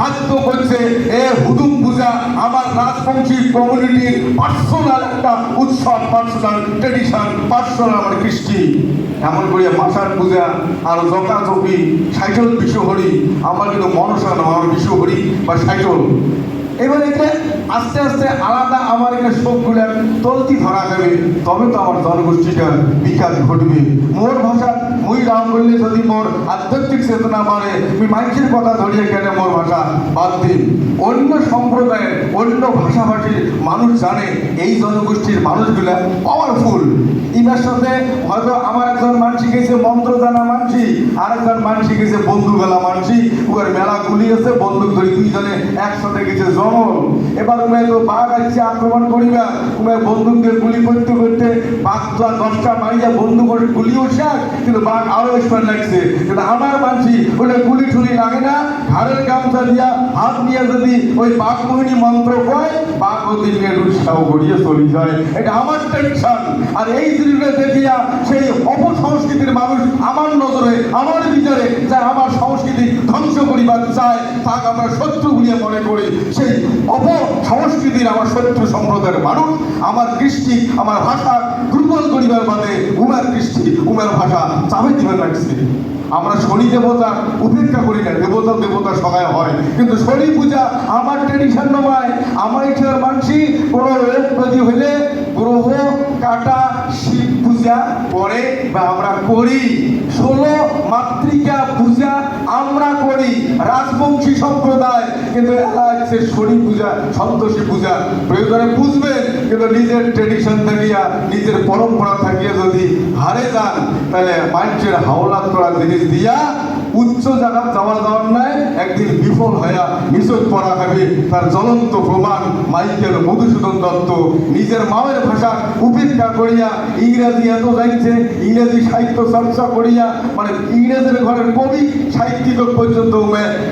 বাধ্য করছে এ হুদুম পূজা আমার রাজবংশী কমিউনিটির পার্সোনাল একটা উৎসব, পার্সোনাল ট্রেডিশন, পার্সোনাল আমার কৃষ্টি। এমন করিয়া মাসার পূজা আর জকাজকি সাইকেল বিশ্বহরি আমার কিন্তু মনসা নয়, আমার বিশ্বহরি বা সাইকেল। এবার এটা আস্তে আস্তে আলাদা আমার এখানে সবগুলো তলতি ধরা যাবে, তবে তো আমার জনগোষ্ঠীটার বিকাশ ঘটবে। মোর ভাষা মুই রাম বললে যদি মোর আধ্যাত্মিক চেতনা বাড়ে, আমি মানুষের কথা ধরিয়ে কেন মোর ভাষা বাদ দিন। অন্য সম্প্রদায়ের অন্য ভাষাভাষীর মানুষ জানে এই জনগোষ্ঠীর মানুষগুলা পাওয়ারফুল। ইনার সাথে হয়তো আমার একজন মানসি গেছে মন্ত্র জানা মানসি, আর একজন মানসি গেছে বন্দুক গেলা মানসি, উয়ার মেলা গুলি আছে বন্দুক ধরি দুইজনে একসাথে গেছে জঙ্গল। এবার উমের তো বাঘ আসছে আক্রমণ করিবা, উমের বন্দুক দিয়ে গুলি করতে করতে বাঘ তো 10টা মারিয়া বন্দুক গুলিও শেষ, কিন্তু বাঘ আরো স্পার লাগছে। কিন্তু আমার মানসি ওটা গুলি ঠুলি লাগে না, ঘাড়ের গামছা দিয়া হাত নিয়ে যদি ওই বাঘ মোহিনী মন্ত্র কয়, বাঘ অতি নিয়ে উৎসাহ করিয়ে চলে যায়। এটা আমার টেনশন। আর এই জিনিসটা দেখিয়া সেই অপসংস্কৃতির মানুষ আমার নজরে আমার বিচারে যা আমার সংস্কৃতি ধ্বংস করিবার চায়, তাকে আমরা শত্রু বলিয়া মনে করি। সেই অপসংস্কৃতির আমার শত্রু সম্প্রদায়ের মানুষ আমার কৃষ্টি আমার ভাষা দুর্বল করিবার বাদে উমের কৃষ্টি উমের ভাষা চাপে দিবার লাগছে। আমরা শনি দেবতা উপেক্ষা করি না, দেবতা দেবতা সহায় হয়, কিন্তু শনি পূজা আমার ট্রেডিশন নয়। আমার এখানে মানসি কোনো যদি হইলে গ্রহ কাটা শিব পূজা করে বা আমরা করি, 16 মাতৃকা পূজা আমরা করি রাজবংশী সম্প্রদায়। কিন্তু হচ্ছে শনি পূজা সন্তোষী পূজা প্রয়োজনে বুঝবেন, কিন্তু নিজের ট্রেডিশন থাকিয়া নিজের পরম্পরা থাকিয়া যদি হারে যান, তাহলে মানুষের হাওলাত করা জিনিস দিয়া উচ্চ জায়গা যাওয়া যাওয়ার নাই, একদিন বিফল হইয়া নিচক পড়া খাবে। তার জ্বলন্ত প্রমাণ মাইকেল মধুসূদন দত্ত নিজের মায়ের ভাষা উপেক্ষা করিয়া ইংরেজি এত যাইছে, ইংরেজি সাহিত্য চর্চা করিয়া মানে ইংরেজের ঘরের কবি সাহিত্যিক পর্যন্ত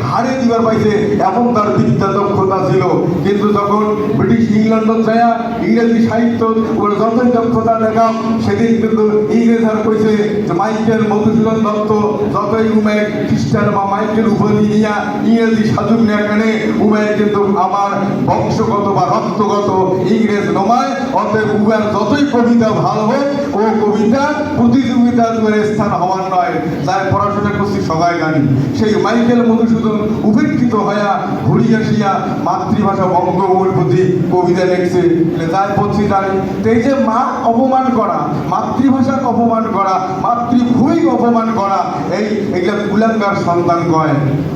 হারে দিবার পাইছে, এমন তার বিদ্যা দক্ষতা ছিল। কিন্তু যখন ব্রিটিশ ইংল্যান্ডত যায় ইংরেজি সাহিত্য ওরা যতই দক্ষতা দেখাও, সেদিন কিন্তু ইংরেজ আর কইছে যে মাইকেল মধুসূদন দত্ত যতই উমের খ্রিস্টান বা মাইকেল উপাধি নিয়া ইংরেজি সাজুক না কেন, উমের কিন্তু আমার বংশগত বা রক্তগত ইংরেজ নমায়। অতএব উমের যতই কবিতা ভালো হোক, ও কবিতা প্রতিযোগিতার স্থান হওয়ার নয়। যার পড়াশোনা করছি সবাই জানি, সেই মাইকেল মধুসূদন উপেক্ষিত হইয়া ঘুরি আসিয়া মাতৃভাষা বঙ্গভূমির প্রতি কবিতা লিখছে। যার পড়ছি জানি এই যে মা অপমান করা, মাতৃভাষার অপমান করা, মাতৃভূমিকে অপমান করা, এইগুলা কুলাঙ্গার সন্তান কয়।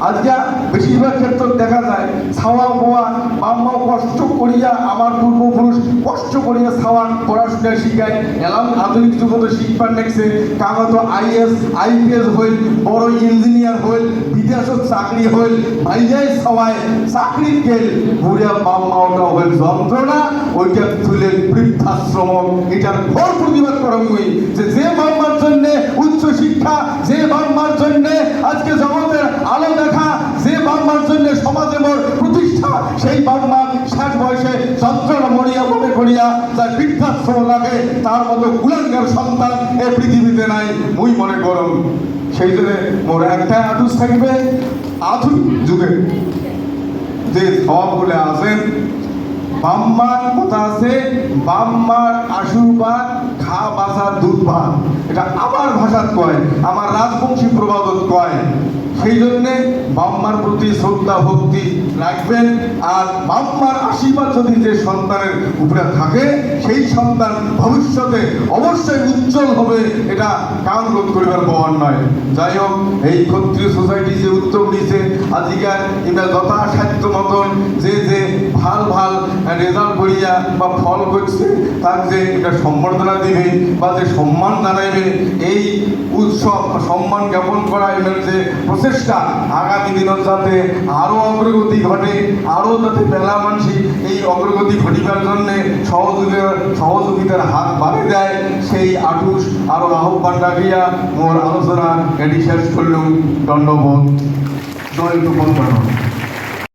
আজকে বেশিরভাগ ক্ষেত্রে দেখা যায় ছাওয়া বোয়া বাম্মাও কষ্ট করিয়া আমার পূর্বপুরুষ কষ্ট করিয়া ছাওয়া পড়াশোনা শিখায়, এলাম আধুনিক যুগত শিখবার নেছে কাগত IAS IPS হইল, বড় ইঞ্জিনিয়ার হইল, বিদেশত চাকরি হইল, ভাইয়াই সবাই চাকরির গেল, বুড়িয়া বাম্মাওটা হইল যন্ত্রণা, ওইটা তুলে বৃদ্ধাশ্রম। এটার ঘোর প্রতিবাদ করমই যে বাম্মার জন্যে উচ্চ শিক্ষা, যে বাম্মার জন্যে আজকে জগতের আলো দেখা, যে বাম্মার জন্য সমাজে মোর প্রতিষ্ঠা, সেই বাম্মা শেষ বয়সে যন্ত্রণা মরিয়া মনে করিয়া যার বৃদ্ধাশ্রম লাগে, তার মতো কুলাঙ্গার সন্তান এ পৃথিবীতে নাই মুই মনে করুন। সেই জন্য মোর একটা আটুস থাকবে, আধুনিক যুগে যে সবগুলো আছেন বাম্মার কথা আছে, বাম্মার আশীর্বাদ খা বাসা দুধ ভাত, এটা আমার ভাষাত কয়, আমার রাজবংশী প্রবাদত কয়। সেই জন্যে বাম্মার প্রতি শ্রদ্ধা ভক্তি রাখবেন। আর বাম্মার আশীর্বাদ যদি যে সন্তানের উপরে থাকে, সেই সন্তান ভবিষ্যতে অবশ্যই উজ্জ্বল হবে, এটা কান রোধ করিবার বহন নয়। যাই হোক, এই ক্ষত্রিয় সোসাইটি যে উদ্যোগ নিয়েছে আজকাল, এটা যথাসাধ্য মতন যে যে ভাল ভাল রেজাল্ট করিয়া বা ফল করছে তার যে এটা সম্বর্ধনা দিবে বা যে সম্মান জানাইবে, এই উৎসব সম্মান জ্ঞাপন করা এটার যে প্রচেষ্টা, আগামী দিনত যাতে আরও অগ্রগতি ঘটে, আরও যাতে মেলা মানসি এই অগ্রগতি ঘটিবার জন্যে সহযোগিতার হাত বাড়ে দেয়, সেই আটুস আরও আহ্বান রাখিয়া মোর আলোচনা এটি শেষ করলুম। দণ্ডবোধ, জয় গোপাল।